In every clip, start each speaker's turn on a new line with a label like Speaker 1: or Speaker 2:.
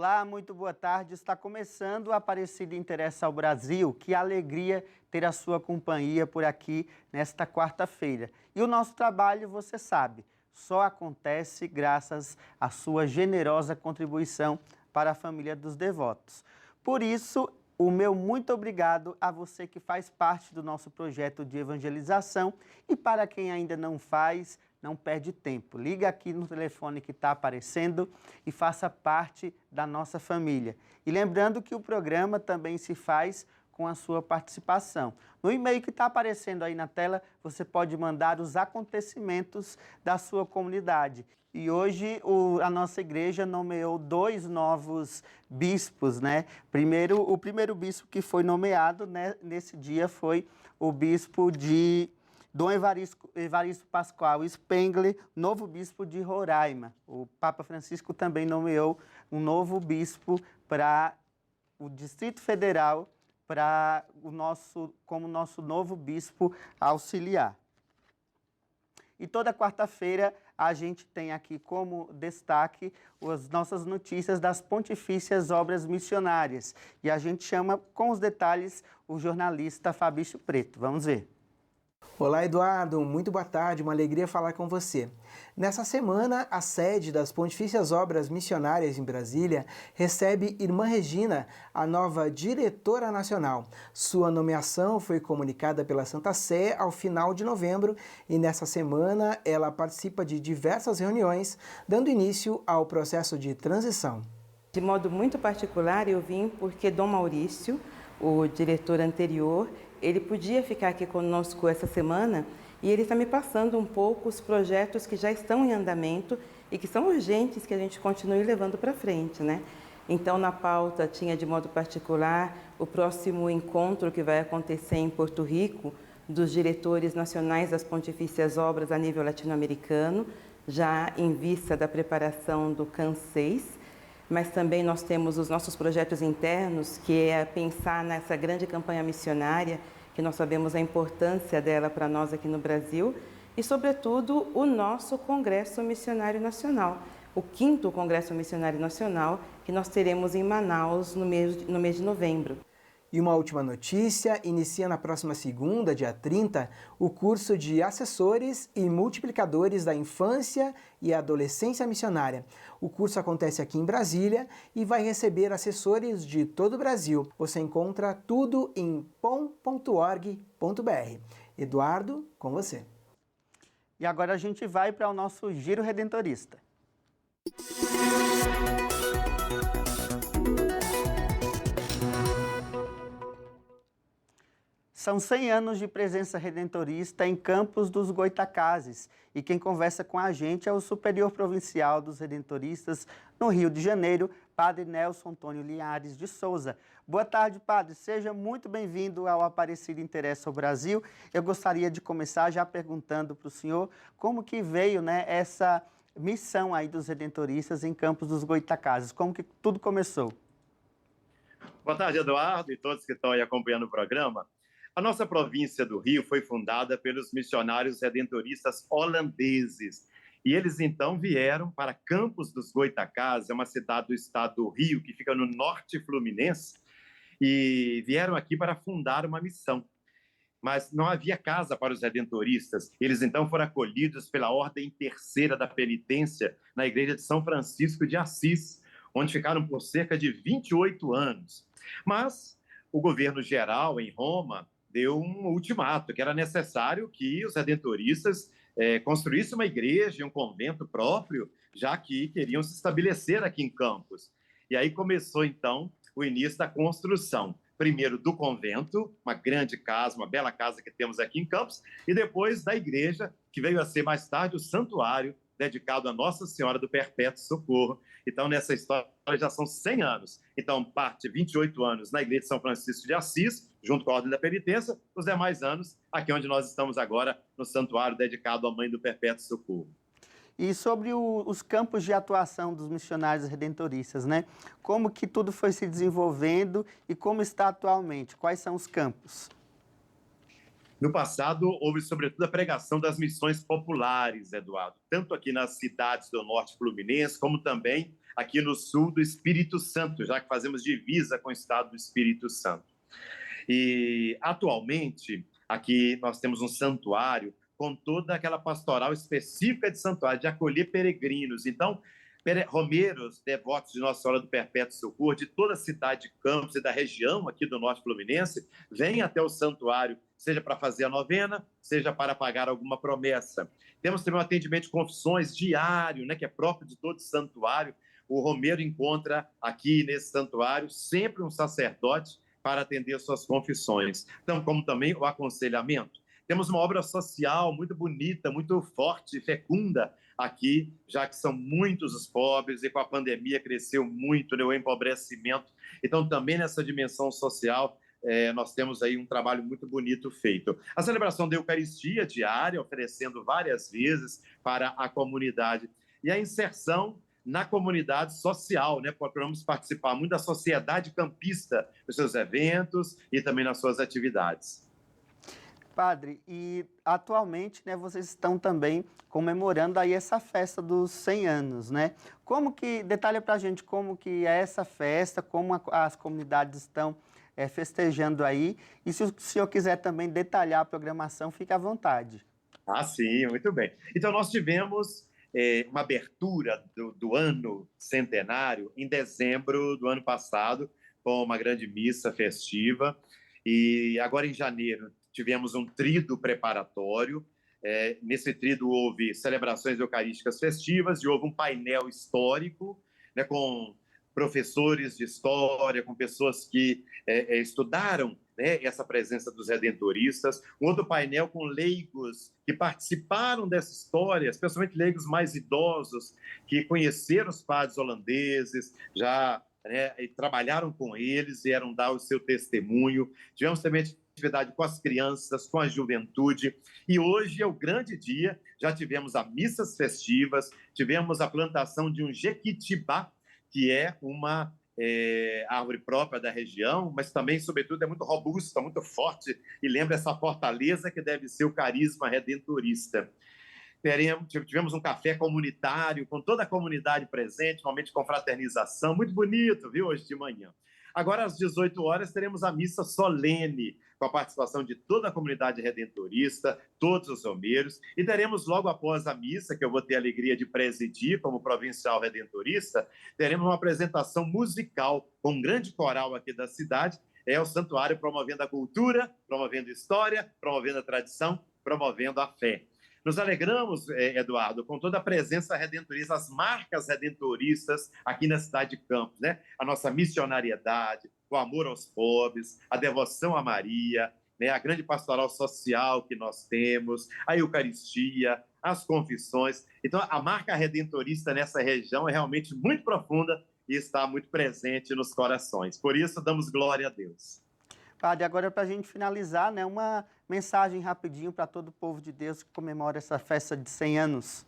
Speaker 1: Olá, muito boa tarde. Está começando o Aparecida Interessa ao Brasil. Que alegria ter a sua companhia por aqui nesta quarta-feira. E o nosso trabalho, você sabe, só acontece graças à sua generosa contribuição para a família dos devotos. Por isso, o meu muito obrigado a você que faz parte do nosso projeto de evangelização e para quem ainda não faz, não perde tempo. Liga aqui no telefone que está aparecendo e faça parte da nossa família. E lembrando que o programa também se faz com a sua participação. No e-mail que está aparecendo aí na tela, você pode mandar os acontecimentos da sua comunidade. E hoje a nossa igreja nomeou 2 novos bispos, né? O primeiro bispo que foi nomeado, né, nesse dia foi o bispo de Dom Evaristo Pascoal Spengler, novo bispo de Roraima. O Papa Francisco também nomeou um novo bispo para o Distrito Federal, como nosso novo bispo auxiliar. E toda quarta-feira a gente tem aqui como destaque as nossas notícias das Pontifícias Obras Missionárias. E a gente chama com os detalhes o jornalista Fabrício Preto. Vamos ver.
Speaker 2: Olá, Eduardo, muito boa tarde, uma alegria falar com você. Nessa semana, a sede das Pontifícias Obras Missionárias em Brasília recebe Irmã Regina, a nova diretora nacional. Sua nomeação foi comunicada pela Santa Sé ao final de novembro e nessa semana ela participa de diversas reuniões, dando início ao processo de transição.
Speaker 3: De modo muito particular, eu vim porque Dom Maurício, o diretor anterior, ele podia ficar aqui conosco essa semana e ele está me passando um pouco os projetos que já estão em andamento e que são urgentes que a gente continue levando para frente, né? Então, na pauta tinha de modo particular o próximo encontro que vai acontecer em Porto Rico dos diretores nacionais das Pontifícias Obras a nível latino-americano, já em vista da preparação do CAN 6. Mas também nós temos os nossos projetos internos, que é pensar nessa grande campanha missionária, que nós sabemos a importância dela para nós aqui no Brasil, e, sobretudo, o nosso Congresso Missionário Nacional, o 5º Congresso Missionário Nacional, que nós teremos em Manaus no mês de novembro.
Speaker 2: E uma última notícia, inicia na próxima segunda, dia 30, o curso de Assessores e Multiplicadores da Infância e Adolescência Missionária. O curso acontece aqui em Brasília e vai receber assessores de todo o Brasil. Você encontra tudo em pom.org.br. Eduardo, com você.
Speaker 1: E agora a gente vai para o nosso Giro Redentorista. São 100 anos de presença redentorista em Campos dos Goitacazes e quem conversa com a gente é o superior provincial dos redentoristas no Rio de Janeiro, Padre Nelson Antônio Linhares de Souza. Boa tarde, Padre. Seja muito bem-vindo ao Aparecida Interessa ao Brasil. Eu gostaria de começar já perguntando para o senhor como que veio, né, essa missão aí dos redentoristas em Campos dos Goitacazes, como que tudo começou?
Speaker 4: Boa tarde, Eduardo, e todos que estão aí acompanhando o programa. A nossa província do Rio foi fundada pelos missionários redentoristas holandeses. E eles, então, vieram para Campos dos Goitacazes, é uma cidade do estado do Rio, que fica no norte fluminense, e vieram aqui para fundar uma missão. Mas não havia casa para os redentoristas. Eles, então, foram acolhidos pela Ordem Terceira da Penitência na Igreja de São Francisco de Assis, onde ficaram por cerca de 28 anos. Mas o governo geral, em Roma, deu um ultimato, que era necessário que os redentoristas construíssem uma igreja e um convento próprio, já que queriam se estabelecer aqui em Campos. E aí começou, então, o início da construção. Primeiro do convento, uma grande casa, uma bela casa que temos aqui em Campos, e depois da igreja, que veio a ser mais tarde o santuário, dedicado a Nossa Senhora do Perpétuo Socorro. Então, nessa história já são 100 anos. Então, parte 28 anos na Igreja de São Francisco de Assis, junto com a Ordem da Penitência, os demais anos aqui onde nós estamos agora, no santuário dedicado à Mãe do Perpétuo Socorro.
Speaker 1: E sobre os campos de atuação dos missionários redentoristas, né? Como que tudo foi se desenvolvendo e como está atualmente? Quais são os campos?
Speaker 4: No passado, houve, sobretudo, a pregação das missões populares, Eduardo, tanto aqui nas cidades do norte fluminense, como também aqui no sul do Espírito Santo, já que fazemos divisa com o estado do Espírito Santo. E, atualmente, aqui nós temos um santuário com toda aquela pastoral específica de santuário, de acolher peregrinos. Então, romeiros, devotos de Nossa Senhora do Perpétuo Socorro, de toda a cidade de Campos e da região aqui do Norte Fluminense, vêm até o santuário, seja para fazer a novena, seja para pagar alguma promessa. Temos também um atendimento de confissões diário, né, que é próprio de todo santuário. O romeiro encontra aqui nesse santuário sempre um sacerdote para atender suas confissões. Então, como também o aconselhamento. Temos uma obra social muito bonita, muito forte e fecunda aqui, já que são muitos os pobres e com a pandemia cresceu muito, né, o empobrecimento. Então, também nessa dimensão social, nós temos aí um trabalho muito bonito feito. A celebração da Eucaristia diária, oferecendo várias vezes para a comunidade. E a inserção na comunidade social, né? Procuramos participar muito da sociedade campista, nos seus eventos e também nas suas atividades.
Speaker 1: Padre, e atualmente, né, vocês estão também comemorando aí essa festa dos 100 anos, né? Detalha pra gente como que é essa festa, como as comunidades estão festejando aí, e se o senhor quiser também detalhar a programação, fique à vontade.
Speaker 4: Ah, sim, muito bem. Então, nós tivemos uma abertura do ano centenário em dezembro do ano passado, com uma grande missa festiva, e agora em janeiro tivemos um tríduo preparatório. Nesse tríduo houve celebrações eucarísticas festivas e houve um painel histórico, né, com professores de história, com pessoas que estudaram, né, essa presença dos redentoristas. Um outro painel com leigos que participaram dessa história, especialmente leigos mais idosos, que conheceram os padres holandeses, já, né, e trabalharam com eles, vieram dar o seu testemunho. Tivemos também atividade com as crianças, com a juventude, e hoje é o grande dia. Já tivemos as missas festivas, tivemos a plantação de um jequitibá, que é uma árvore própria da região, mas também, sobretudo, é muito robusta, muito forte, e lembra essa fortaleza que deve ser o carisma redentorista. Tivemos um café comunitário, com toda a comunidade presente, um momento de confraternização, muito bonito, viu, hoje de manhã. Agora, às 18 horas, teremos a missa solene, com a participação de toda a comunidade redentorista, todos os romeiros, e teremos logo após a missa, que eu vou ter a alegria de presidir como provincial redentorista, teremos uma apresentação musical com um grande coral aqui da cidade, o santuário promovendo a cultura, promovendo a história, promovendo a tradição, promovendo a fé. Nos alegramos, Eduardo, com toda a presença redentorista, as marcas redentoristas aqui na cidade de Campos, né? A nossa missionariedade, o amor aos pobres, a devoção a Maria, né? A grande pastoral social que nós temos, a Eucaristia, as confissões. Então, a marca redentorista nessa região é realmente muito profunda e está muito presente nos corações. Por isso, damos glória a Deus.
Speaker 1: Padre, agora para a gente finalizar, né, uma mensagem rapidinho para todo o povo de Deus que comemora essa festa de 100 anos.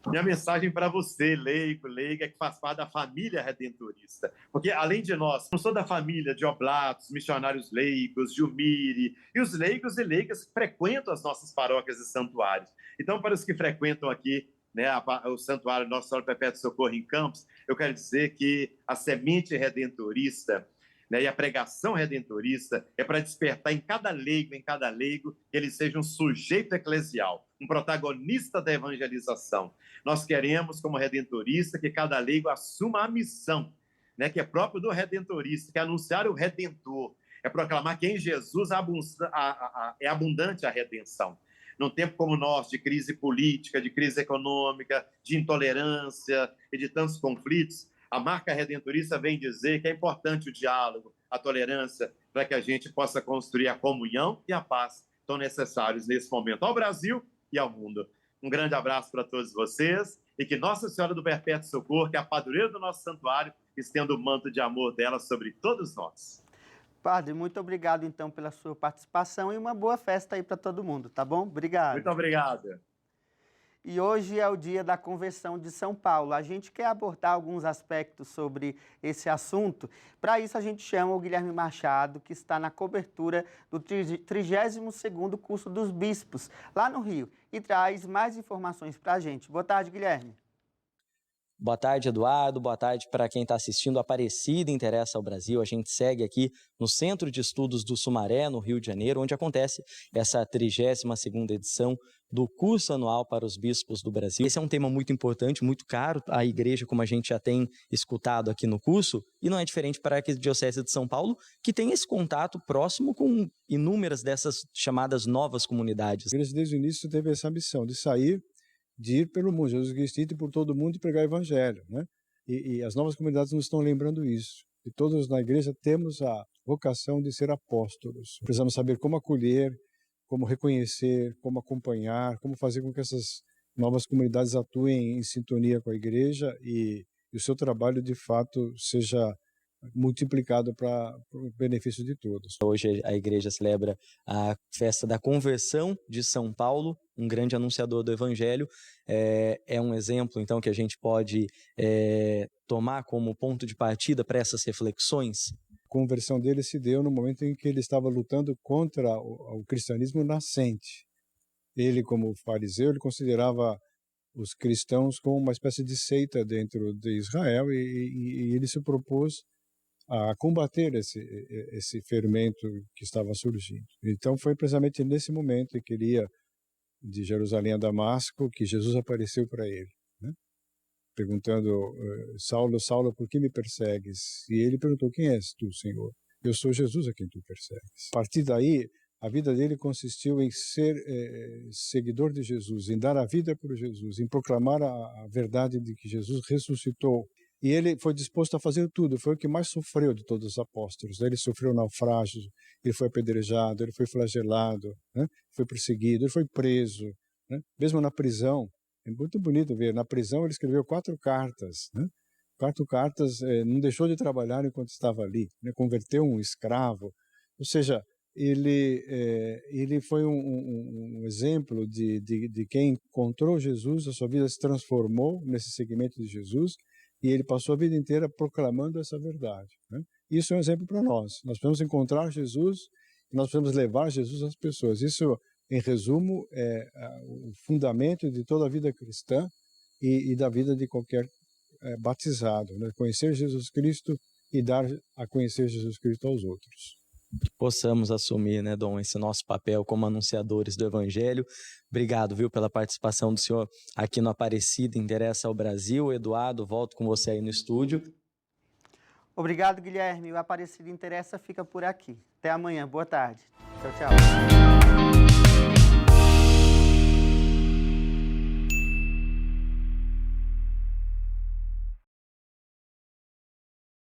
Speaker 4: Minha mensagem para você, leigo, leiga, que faz parte da família redentorista. Porque, além de nós, não sou da família de oblatos, missionários leigos, Jumire, e os leigos e leigas que frequentam as nossas paróquias e santuários. Então, para os que frequentam aqui, né, o Santuário Nossa Senhora do Perpétuo Socorro em Campos, eu quero dizer que a semente redentorista, né, e a pregação redentorista é para despertar em cada leigo, que ele seja um sujeito eclesial, um protagonista da evangelização. Nós queremos, como redentorista, que cada leigo assuma a missão, né, que é próprio do redentorista, que é anunciar o Redentor, é proclamar que em Jesus é abundante a redenção. Num tempo como o nosso, de crise política, de crise econômica, de intolerância e de tantos conflitos, a marca redentorista vem dizer que é importante o diálogo, a tolerância, para que a gente possa construir a comunhão e a paz tão necessários nesse momento ao Brasil e ao mundo. Um grande abraço para todos vocês e que Nossa Senhora do Perpétuo Socorro, que é a padroeira do nosso santuário, estenda o manto de amor dela sobre todos nós.
Speaker 1: Padre, muito obrigado, então, pela sua participação e uma boa festa aí para todo mundo, tá bom? Obrigado.
Speaker 4: Muito obrigado.
Speaker 1: E hoje é o dia da conversão de São Paulo. A gente quer abordar alguns aspectos sobre esse assunto. Para isso, a gente chama o Guilherme Machado, que está na cobertura do 32º curso dos bispos, lá no Rio, e traz mais informações para a gente. Boa tarde, Guilherme.
Speaker 5: Boa tarde, Eduardo. Boa tarde para quem está assistindo. Aparecida Interessa ao Brasil. A gente segue aqui no Centro de Estudos do Sumaré, no Rio de Janeiro, onde acontece essa 32ª edição do curso anual para os bispos do Brasil. Esse é um tema muito importante, muito caro à igreja, como a gente já tem escutado aqui no curso, e não é diferente para a Arquidiocese de São Paulo, que tem esse contato próximo com inúmeras dessas chamadas novas comunidades.
Speaker 6: A igreja, desde o início, teve essa missão de ir pelo mundo, Jesus Cristo ir por todo mundo e pregar o evangelho, né? E as novas comunidades nos estão lembrando isso. E todos na igreja temos a vocação de ser apóstolos. Precisamos saber como acolher, como reconhecer, como acompanhar, como fazer com que essas novas comunidades atuem em sintonia com a igreja e o seu trabalho, de fato, seja multiplicado para o benefício de todos.
Speaker 5: Hoje a igreja celebra a festa da conversão de São Paulo, um grande anunciador do evangelho. É um exemplo, então, que a gente pode tomar como ponto de partida para essas reflexões.
Speaker 6: A conversão dele se deu no momento em que ele estava lutando contra o cristianismo nascente. Ele, como fariseu, ele considerava os cristãos como uma espécie de seita dentro de Israel e ele se propôs a combater esse fermento que estava surgindo. Então foi precisamente nesse momento em que ele ia de Jerusalém a Damasco que Jesus apareceu para ele, né? Perguntando: Saulo, Saulo, por que me persegues? E ele perguntou: quem és tu, Senhor? Eu sou Jesus a quem tu persegues. A partir daí, a vida dele consistiu em ser seguidor de Jesus, em dar a vida por Jesus, em proclamar a verdade de que Jesus ressuscitou. E ele foi disposto a fazer tudo, foi o que mais sofreu de todos os apóstolos. Ele sofreu naufrágio, ele foi apedrejado, ele foi flagelado, né? Foi perseguido, ele foi preso, né? Mesmo na prisão. É muito bonito ver, na prisão ele escreveu 4 cartas, né? 4 cartas, não deixou de trabalhar enquanto estava ali, né? Converteu um escravo. Ou seja, ele foi um exemplo de quem encontrou Jesus, a sua vida se transformou nesse seguimento de Jesus, e ele passou a vida inteira proclamando essa verdade, né? Isso é um exemplo para nós. Nós precisamos encontrar Jesus e nós precisamos levar Jesus às pessoas. Isso, em resumo, é o fundamento de toda a vida cristã e da vida de qualquer batizado, né? Conhecer Jesus Cristo e dar a conhecer Jesus Cristo aos outros.
Speaker 5: Que possamos assumir, né, Dom, esse nosso papel como anunciadores do Evangelho. Obrigado, viu, pela participação do senhor aqui no Aparecida Interessa ao Brasil. Eduardo, volto com você aí no estúdio.
Speaker 1: Obrigado, Guilherme. O Aparecida Interessa fica por aqui. Até amanhã. Boa tarde. Tchau, tchau.